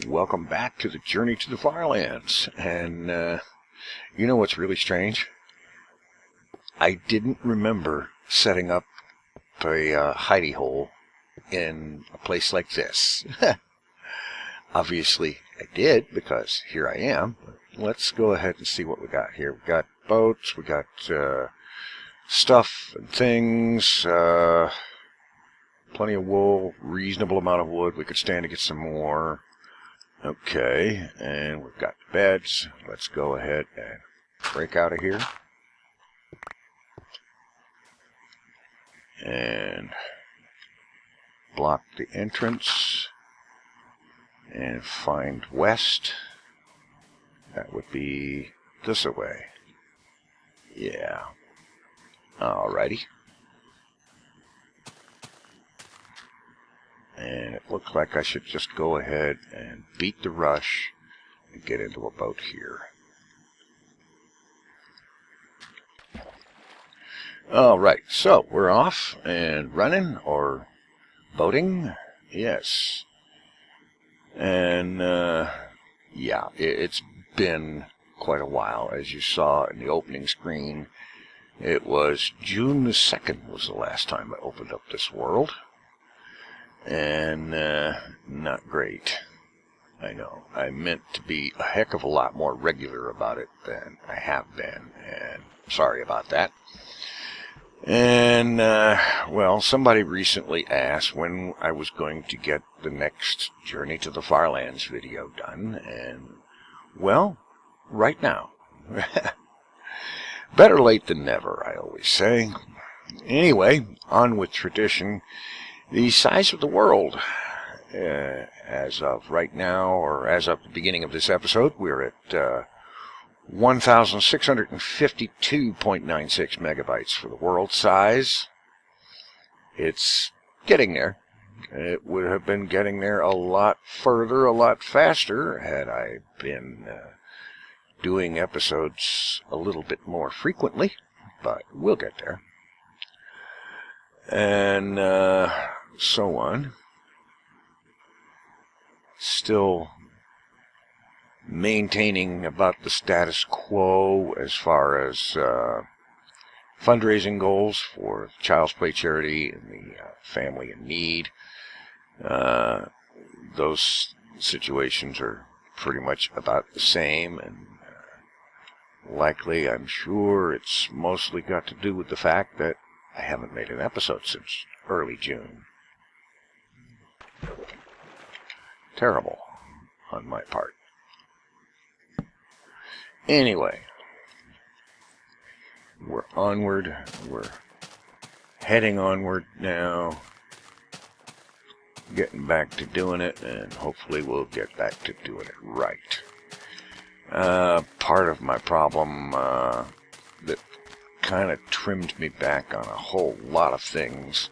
welcome back to the Journey to the FarLands. And you know what's really strange? I didn't remember setting up a hidey hole in a place like this. Obviously I did, because here I am. Let's go ahead and see what we got here. We got boats, we got stuff and things, plenty of wool, reasonable amount of wood. We could stand to get some more. Okay, and we've got the beds. Let's go ahead and break out of here. And block the entrance. And find west. That would be this way. Yeah. Alrighty. And it looks like I should just go ahead and beat the rush and get into a boat here. Alright, so we're off and running, or boating. Yes. And yeah, it's been quite a while. As you saw in the opening screen, it was June the 2nd was the last time I opened up this world. And not great. I know. I meant to be a heck of a lot more regular about it than I have been, and sorry about that. And well, somebody recently asked when I was going to get the next Journey to the FarLands video done, and well, right now. Better late than never, I always say. Anyway, on with tradition. The size of the world, as of right now, or as of the beginning of this episode, we're at 1,652.96 megabytes for the world size. It's getting there. It would have been getting there a lot further, a lot faster, had I been doing episodes a little bit more frequently, but we'll get there. And so on. Still maintaining about the status quo as far as fundraising goals for Child's Play charity and the family in need. Those situations are pretty much about the same, and likely, I'm sure, it's mostly got to do with the fact that I haven't made an episode since early June. Terrible on my part. Anyway, we're onward. We're heading onward now. Getting back to doing it, and hopefully we'll get back to doing it right. Part of my problem that kind of trimmed me back on a whole lot of things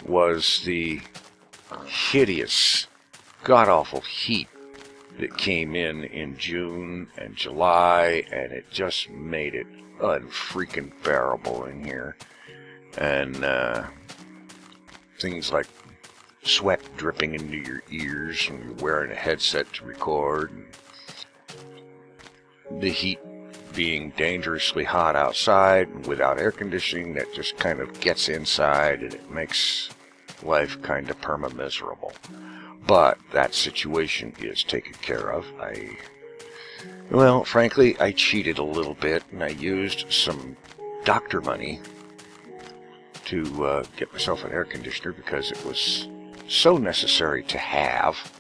was the hideous, god-awful heat that came in June and July, and it just made it unfreaking bearable in here. And things like sweat dripping into your ears when you're wearing a headset to record, and the heat being dangerously hot outside and without air conditioning that just kind of gets inside, and it makes life kind of perma-miserable. But that situation is taken care of. Well, frankly, I cheated a little bit, and I used some doctor money to get myself an air conditioner because it was so necessary to have.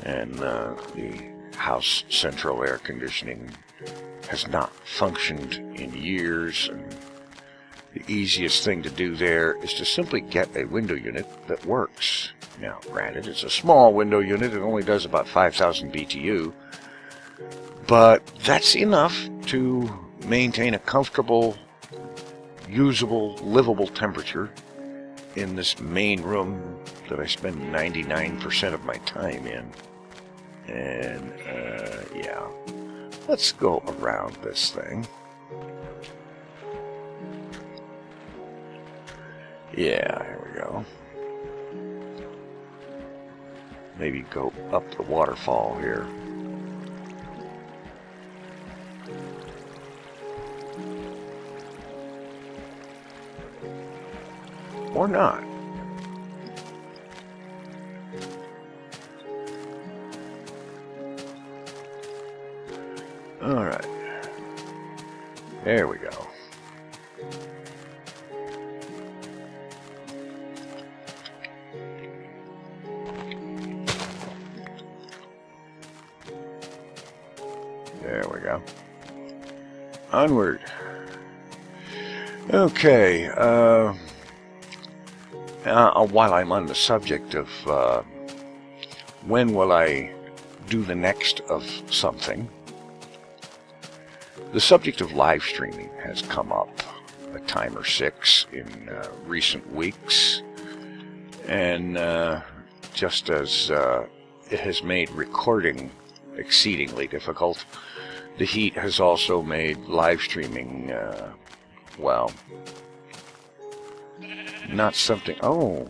And the house central air conditioning has not functioned in years, and the easiest thing to do there is to simply get a window unit that works. Now, granted, it's a small window unit. It only does about 5,000 BTU, but that's enough to maintain a comfortable, usable, livable temperature in this main room that I spend 99% of my time in. And, yeah. Let's go around this thing. Yeah, here we go. maybe go up the waterfall here. Or not. All right. There we go. There we go. Onward. Okay. While I'm on the subject of when will I do the next of something, the subject of live streaming has come up a time or six in recent weeks, and just as it has made recording exceedingly difficult, the heat has also made live streaming, well, not something. Oh,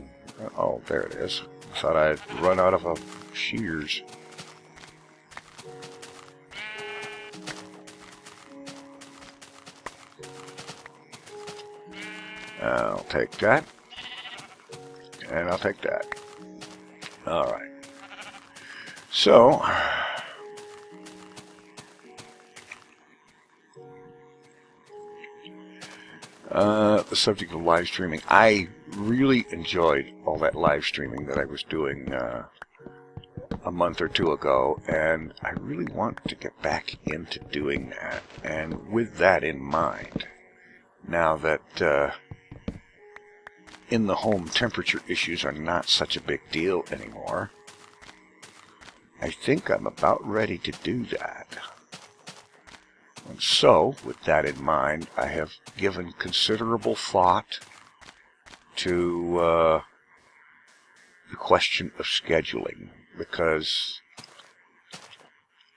there it is. I thought I'd run out of shears. I'll take that, and I'll take that. All right. So, the subject of live streaming. I really enjoyed all that live streaming that I was doing a month or two ago, and I really want to get back into doing that. And with that in mind, now that in the home temperature issues are not such a big deal anymore, I think I'm about ready to do that. And so, with that in mind, I have given considerable thought to the question of scheduling, because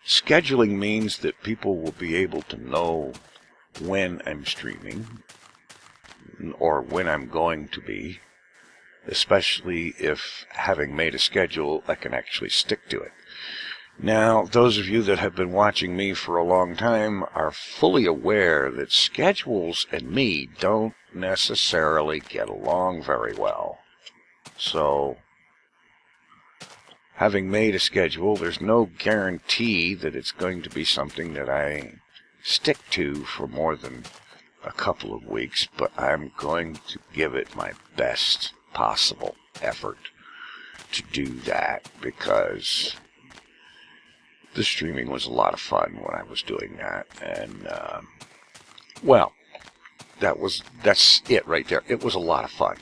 scheduling means that people will be able to know when I'm streaming, or when I'm going to be, especially if, having made a schedule, I can actually stick to it. Now, those of you that have been watching me for a long time are fully aware that schedules and me don't necessarily get along very well. So, having made a schedule, there's no guarantee that it's going to be something that I stick to for more than a couple of weeks, but I'm going to give it my best possible effort to do that, because the streaming was a lot of fun when I was doing that, and well, that's it right there. It was a lot of fun.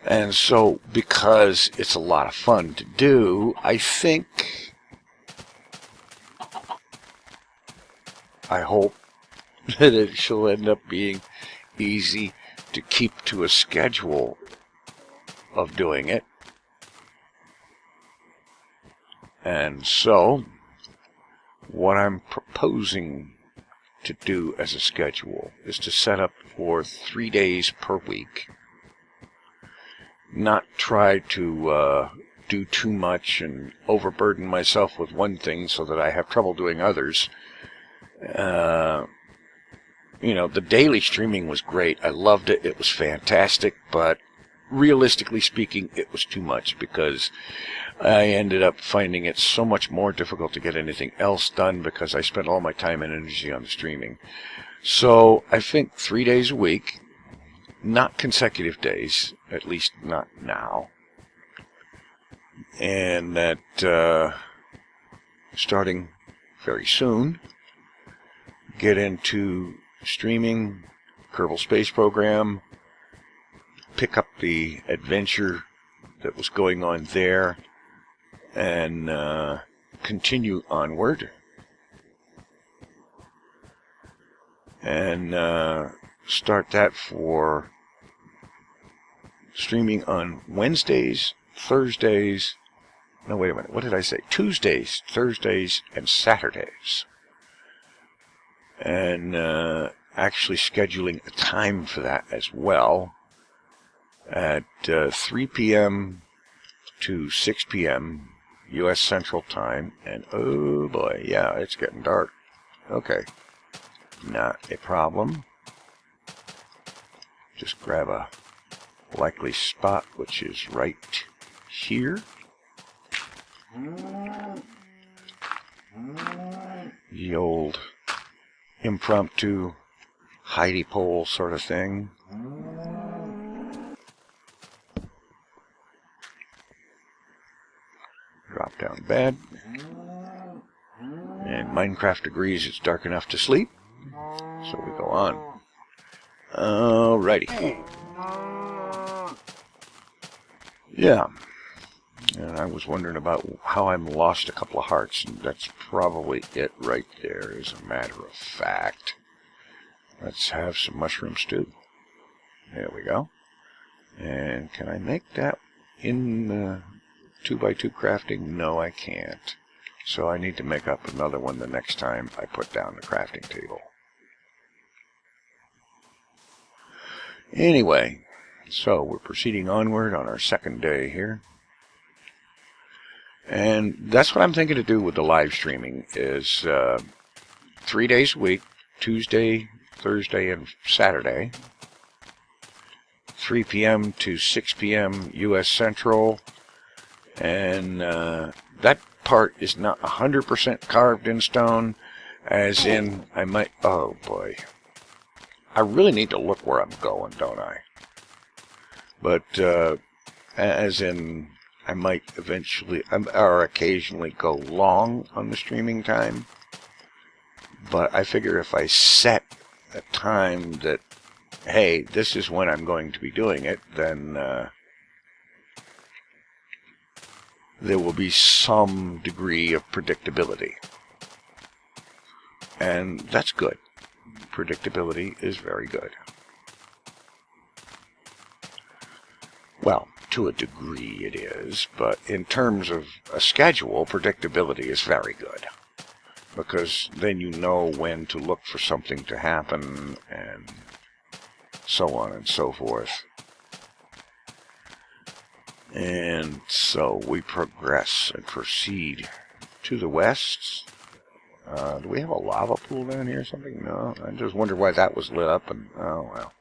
And so, because it's a lot of fun to do, I think, I hope that it shall end up being easy to keep to a schedule of doing it. And so, what I'm proposing to do as a schedule is to set up for 3 days per week. Not try to do too much and overburden myself with one thing so that I have trouble doing others. You know, the daily streaming was great. I loved it. It was fantastic. But realistically speaking, it was too much, because I ended up finding it so much more difficult to get anything else done because I spent all my time and energy on the streaming. So I think 3 days a week, not consecutive days, at least not now. And that starting very soon, get into streaming Kerbal Space Program, pick up the adventure that was going on there, and continue onward, and start that for streaming on Wednesdays, Thursdays, no, wait a minute, what did I say? Tuesdays, Thursdays, and Saturdays. And actually scheduling a time for that as well, at 3 p.m. to 6 p.m. U.S. Central Time, and oh boy, yeah, it's getting dark. Okay, not a problem. Just grab a likely spot, which is right here. The old impromptu hidey pole sort of thing. Drop down bed. And Minecraft agrees it's dark enough to sleep. So we go on. Alrighty. Yeah. And I was wondering about how I lost a couple of hearts, and that's probably it right there, as a matter of fact. Let's have some mushroom stew. There we go. And can I make that in the 2x2 crafting? No, I can't. So I need to make up another one the next time I put down the crafting table. Anyway, so we're proceeding onward on our second day here. And that's what I'm thinking to do with the live streaming is 3 days a week, Tuesday, Thursday, and Saturday, 3 p.m. to 6 p.m. U.S. Central, and that part is not 100% carved in stone, as in I might, oh boy, I really need to look where I'm going, don't I? But as in I might eventually or occasionally go long on the streaming time, but I figure if I set a time that, hey, this is when I'm going to be doing it, then there will be some degree of predictability. And that's good. Predictability is very good. Well, to a degree it is, but in terms of a schedule, predictability is very good. Because then you know when to look for something to happen, and so on and so forth. And so we progress and proceed to the west. Do we have a lava pool down here or something? No, I just wondered why that was lit up, and oh well.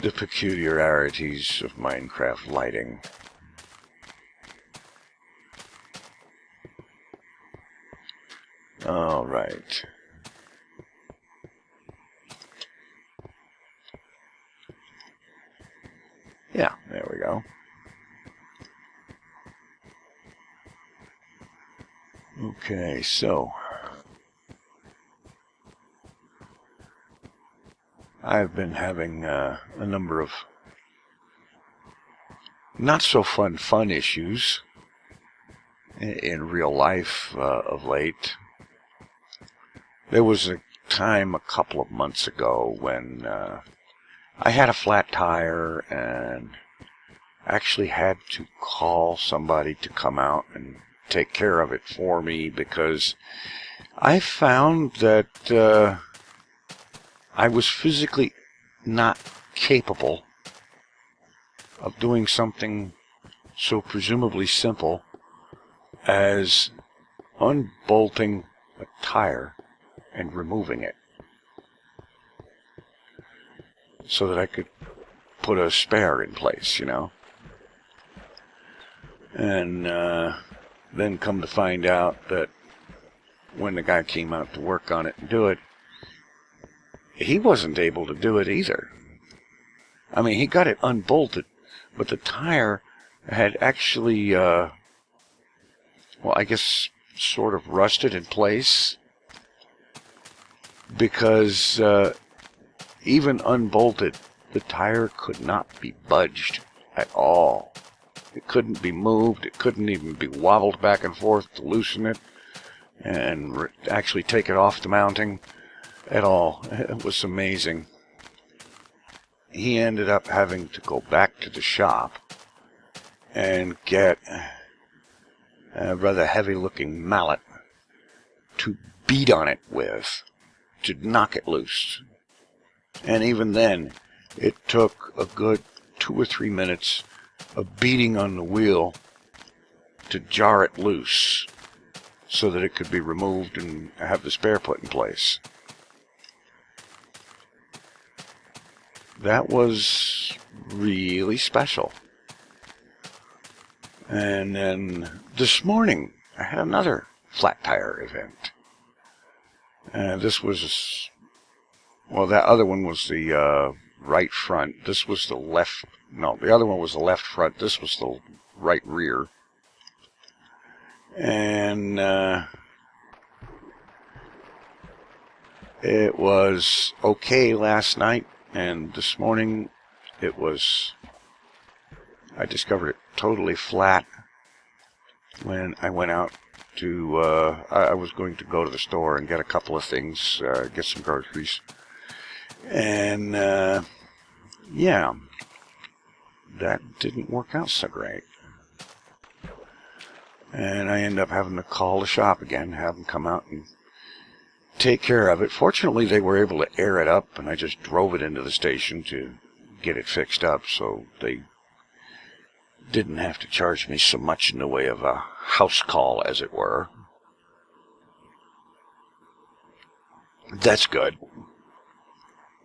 The peculiarities of Minecraft lighting. All right. Yeah, there we go. Okay, so I've been having a number of not so fun issues in real life of late. There was a time a couple of months ago when I had a flat tire and actually had to call somebody to come out and take care of it for me, because I found that I was physically not capable of doing something so presumably simple as unbolting a tire and removing it so that I could put a spare in place, you know. And then come to find out that when the guy came out to work on it and do it, he wasn't able to do it either. I mean, he got it unbolted, but the tire had actually, well, I guess sort of rusted in place, because even unbolted, the tire could not be budged at all. It couldn't be moved. It couldn't even be wobbled back and forth to loosen it and actually take it off the mounting at all. It was amazing. He ended up having to go back to the shop and get a rather heavy-looking mallet to beat on it with, to knock it loose. And even then, it took a good 2 or 3 minutes of beating on the wheel to jar it loose so that it could be removed and have the spare put in place. That was really special. And then this morning, I had another flat tire event. This was, well, that other one was the right front. This was the left, no, the other one was the left front. This was the right rear. And it was okay last night, and this morning it was, I discovered it totally flat when I went out to, I was going to go to the store and get a couple of things, get some groceries. And, yeah, that didn't work out so great. And I ended up having to call the shop again, have them come out and take care of it. Fortunately, they were able to air it up, and I just drove it into the station to get it fixed up, so they didn't have to charge me so much in the way of a house call, as it were. That's good.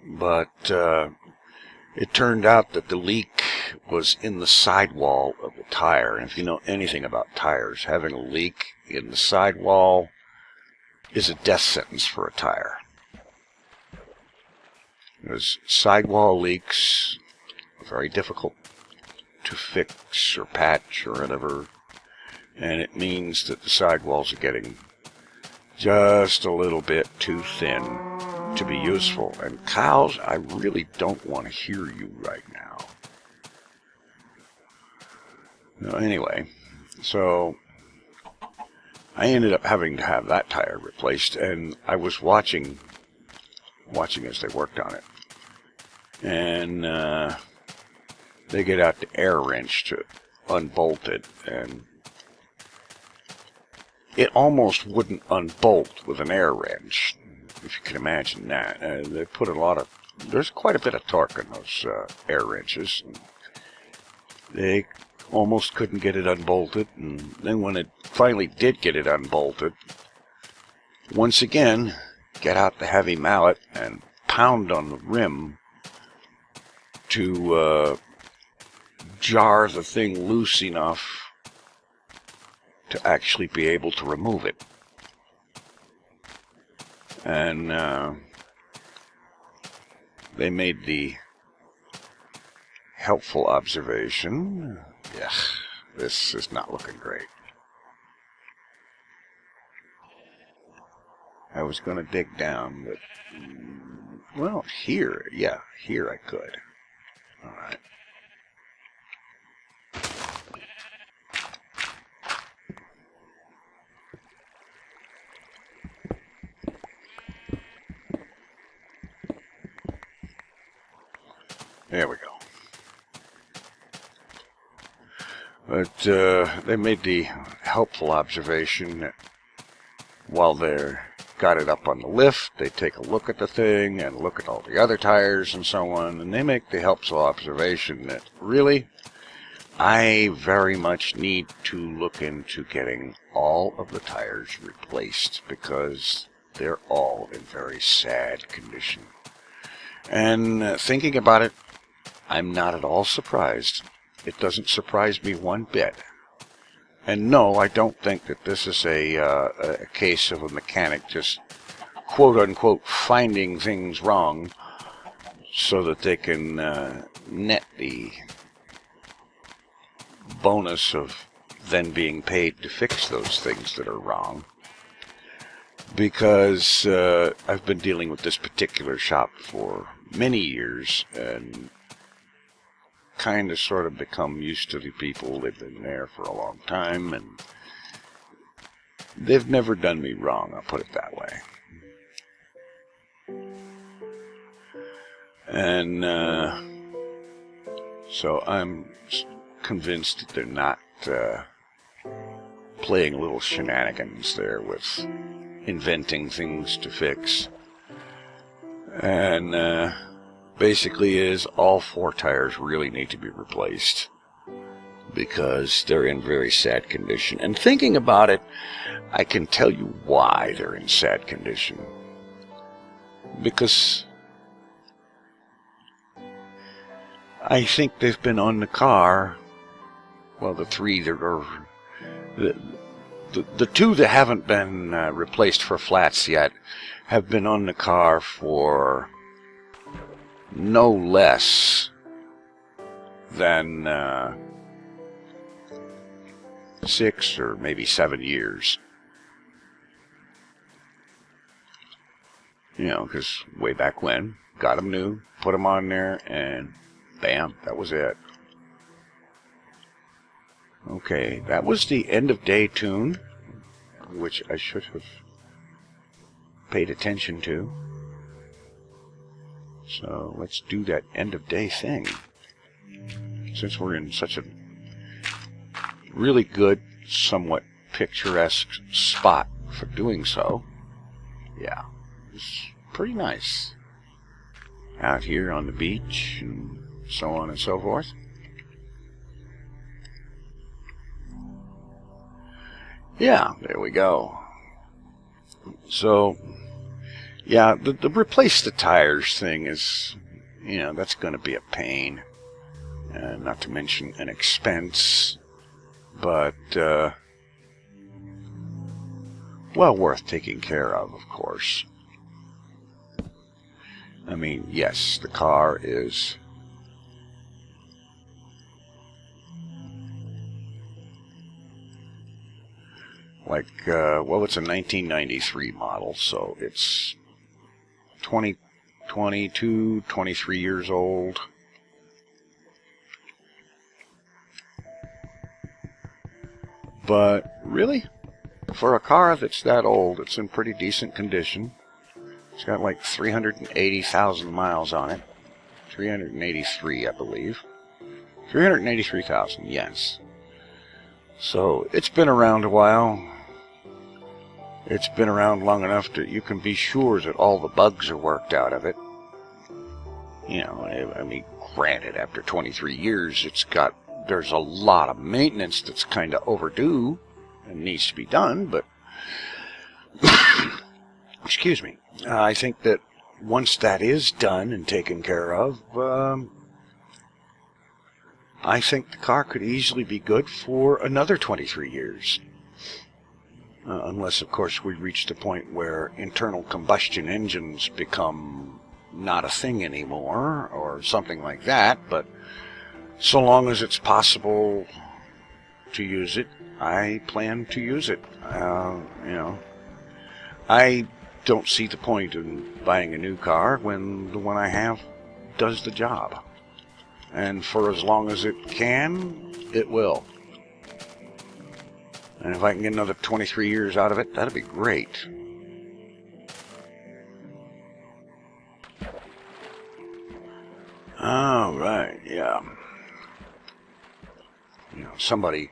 But it turned out that the leak was in the sidewall of the tire. And if you know anything about tires, having a leak in the sidewall is a death sentence for a tire. Because sidewall leaks are very difficult to fix or patch or whatever, and it means that the sidewalls are getting just a little bit too thin to be useful. And cows, I really don't want to hear you right now. Anyway, so I ended up having to have that tire replaced, and I was watching as they worked on it. And they get out the air wrench to unbolt it, and it almost wouldn't unbolt with an air wrench, if you can imagine that. They put there's quite a bit of torque in those air wrenches. And they almost couldn't get it unbolted, and then when it finally did get it unbolted, once again, get out the heavy mallet and pound on the rim to jar the thing loose enough to actually be able to remove it. And they made the helpful observation, yeah, this is not looking great. I was going to dig down, but, well, here I could. All right. There we go. But they made the helpful observation that while they got it up on the lift, they take a look at the thing and look at all the other tires and so on, and they make the helpful observation that really, I very much need to look into getting all of the tires replaced because they're all in very sad condition. And thinking about it, I'm not at all surprised. It doesn't surprise me one bit. And no, I don't think that this is a case of a mechanic just quote-unquote finding things wrong so that they can net the bonus of then being paid to fix those things that are wrong. Because I've been dealing with this particular shop for many years and kind of sort of become used to the people. They've been there for a long time, and they've never done me wrong, I'll put it that way. And so I'm convinced that they're not playing little shenanigans there with inventing things to fix. And basically is all 4 tires really need to be replaced. because they're in very sad condition. And thinking about it, I can tell you why they're in sad condition. Because I think they've been on the car, well, the three that are, the two that haven't been replaced for flats yet have been on the car for no less than 6 or maybe 7 years. You know, because way back when, got them new, put them on there, and bam, that was it. Okay, that was the end of day tune, which I should have paid attention to. So let's do that end of day thing. Since we're in such a really good, somewhat picturesque spot for doing so. Yeah, it's pretty nice. Out here on the beach and so on and so forth. Yeah, there we go. So, yeah, the replace the tires thing is, you know, that's going to be a pain. Not to mention an expense, but, well worth taking care of course. I mean, yes, the car is like, well, it's a 1993 model, so it's 22, 23 years old. But really, for a car that's that old, it's in pretty decent condition. It's got like 380,000 miles on it. 383, I believe. 383,000, yes. So it's been around a while. It's been around long enough that you can be sure that all the bugs are worked out of it. You know, I mean, granted, after 23 years, there's a lot of maintenance that's kind of overdue and needs to be done, but excuse me, I think that once that is done and taken care of, I think the car could easily be good for another 23 years. Unless, of course, we reach the point where internal combustion engines become not a thing anymore, or something like that, but so long as it's possible to use it, I plan to use it. You know, I don't see the point in buying a new car when the one I have does the job. And for as long as it can, it will. And if I can get another 23 years out of it, that'd be great. All right, yeah. You know, somebody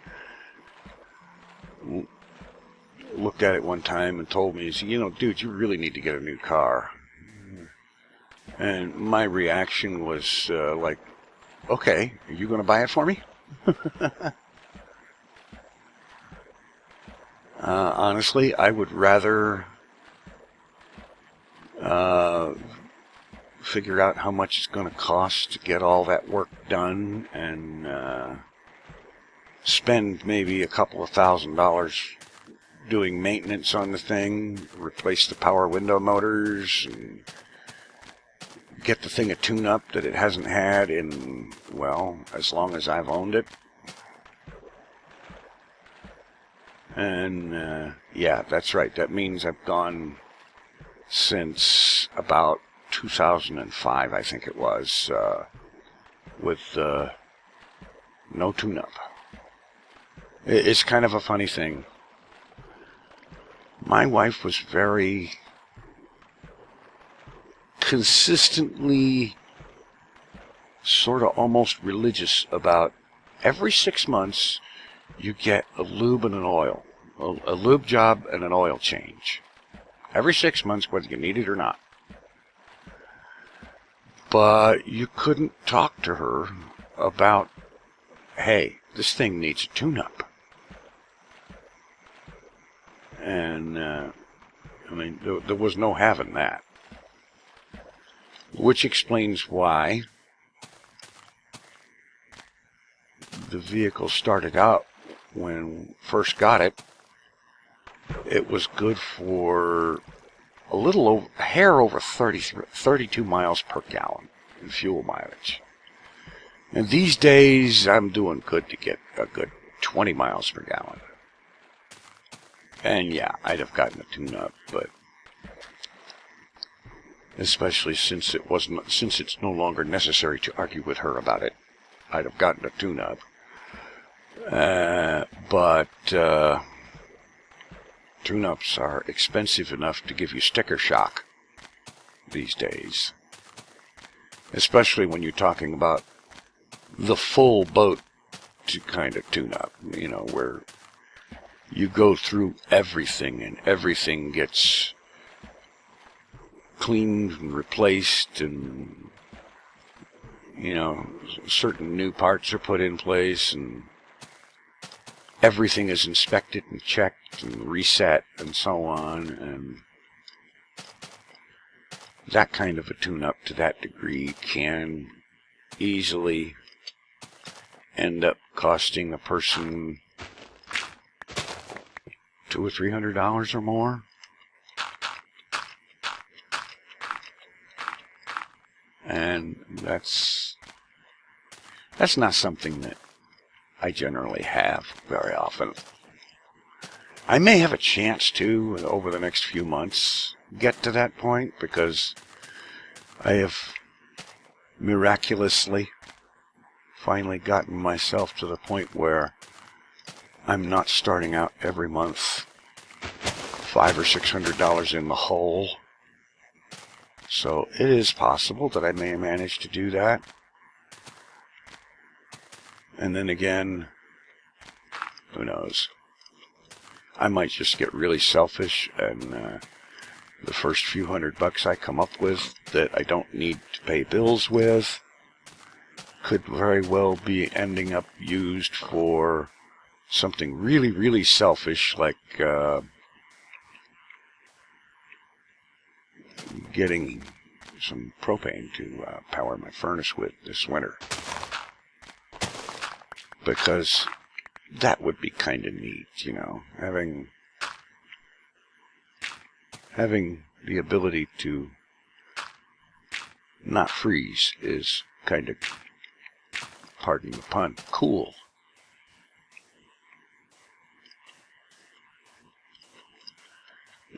looked at it one time and told me, you know, dude, you really need to get a new car. And my reaction was like, okay, are you going to buy it for me? Honestly, I would rather figure out how much it's going to cost to get all that work done and spend maybe a couple of $1,000s doing maintenance on the thing, replace the power window motors, and get the thing a tune-up that it hasn't had in, well, as long as I've owned it. And, yeah, that's right. That means I've gone since about 2005, I think it was, with no tune-up. It's kind of a funny thing. My wife was very consistently sort of almost religious about every 6 months you get a lube and an oil. A lube job and an oil change. Every 6 months, whether you need it or not. But you couldn't talk to her about, hey, this thing needs a tune-up. And, I mean, there was no having that. Which explains why the vehicle started out, when first got it, it was good for a little over, a hair over 32 miles per gallon in fuel mileage. And these days, I'm doing good to get a good 20 miles per gallon. And yeah, I'd have gotten a tune-up, but especially since it's no longer necessary to argue with her about it, I'd have gotten a tune-up. But tune-ups are expensive enough to give you sticker shock these days. Especially when you're talking about the full boat to kind of tune-up, you know, where you go through everything and everything gets cleaned and replaced, and, you know, certain new parts are put in place, and everything is inspected and checked and reset and so on. And that kind of a tune-up to that degree can easily end up costing a person $200 or $300 or more. And that's not something that I generally have very often. I may have a chance to, over the next few months, get to that point, because I have miraculously finally gotten myself to the point where I'm not starting out every month $500 or $600 in the hole. So it is possible that I may manage to do that. And then again, who knows? I might just get really selfish, and the first few $100 I come up with that I don't need to pay bills with could very well be ending up used for something really, really selfish, like getting some propane to power my furnace with this winter. Because that would be kind of neat, you know, having the ability to not freeze is kind of, pardon the pun, cool.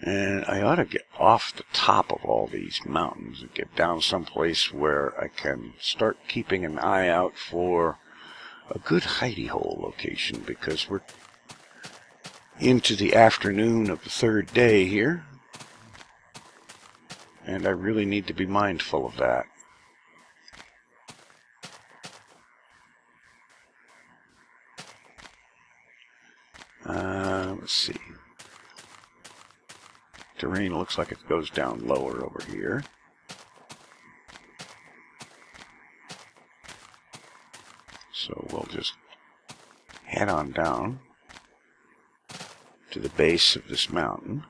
And I ought to get off the top of all these mountains and get down someplace where I can start keeping an eye out for a good hidey hole location, because we're into the afternoon of the third day here, and I really need to be mindful of that. Let's see. Terrain looks like it goes down lower over here. So we'll just head on down to the base of this mountain.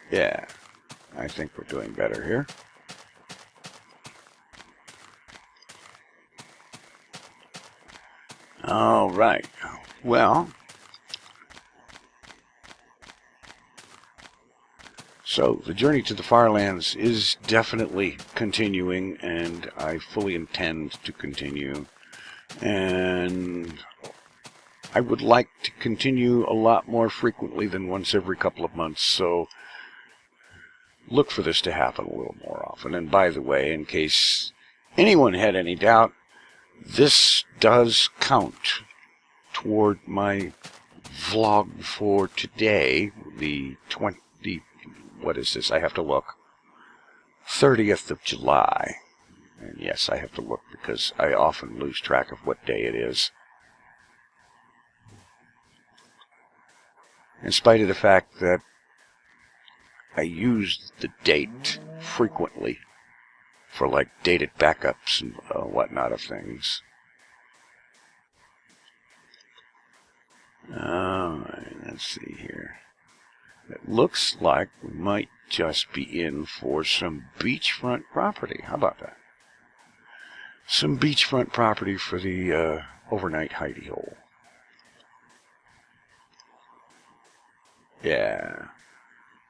Yeah, I think we're doing better here. All right. Well, so the Journey to the FarLands is definitely continuing, and I fully intend to continue. And I would like to continue a lot more frequently than once every couple of months, so look for this to happen a little more often. And by the way, in case anyone had any doubt, this does count toward my vlog for today, the what is this? I have to look. 30th of July. And yes, I have to look because I often lose track of what day it is. In spite of the fact that I use the date frequently for like dated backups and whatnot of things. Alright, let's see here. It looks like we might just be in for some beachfront property. How about that? Some beachfront property for the overnight hidey hole. Yeah,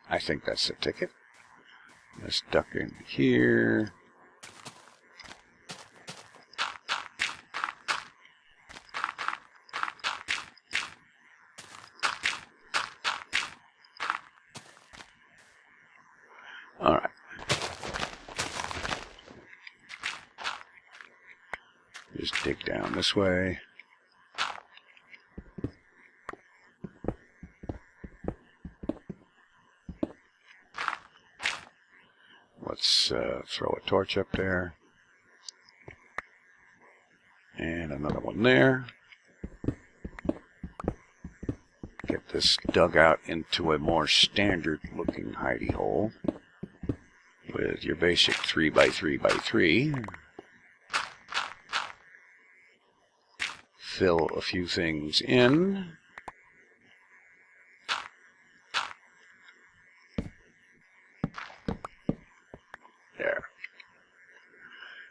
I think that's the ticket. Let's duck in here. All right. Just dig down this way. Let's throw a torch up there. And another one there. Get this dug out into a more standard looking hidey hole with your basic 3x3x3. Fill a few things in. There.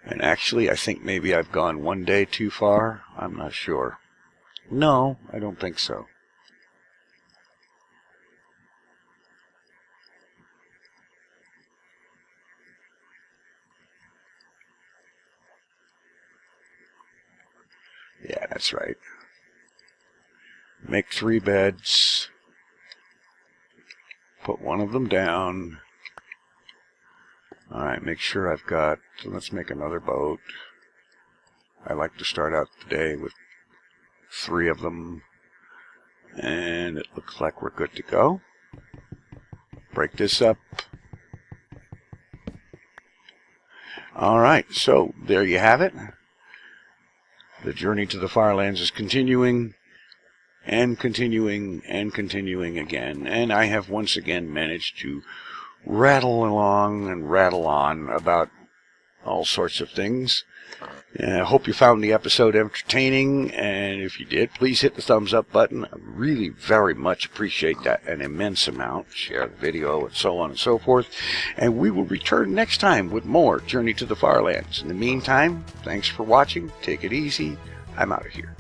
And actually, I think maybe I've gone one day too far. I'm not sure. No, I don't think so. Yeah, that's right. Make 3 beds. Put one of them down. Alright, make sure I've got... Let's make another boat. I like to start out the day with 3 of them. And it looks like we're good to go. Break this up. Alright, so there you have it. The journey to the FarLands is continuing, and continuing, and continuing again. And I have once again managed to rattle along and rattle on about all sorts of things. I hope you found the episode entertaining, and if you did, please hit the thumbs up button. I really very much appreciate that, an immense amount. Share the video and so on and so forth. And we will return next time with more Journey to the FarLands. In the meantime, thanks for watching. Take it easy. I'm out of here.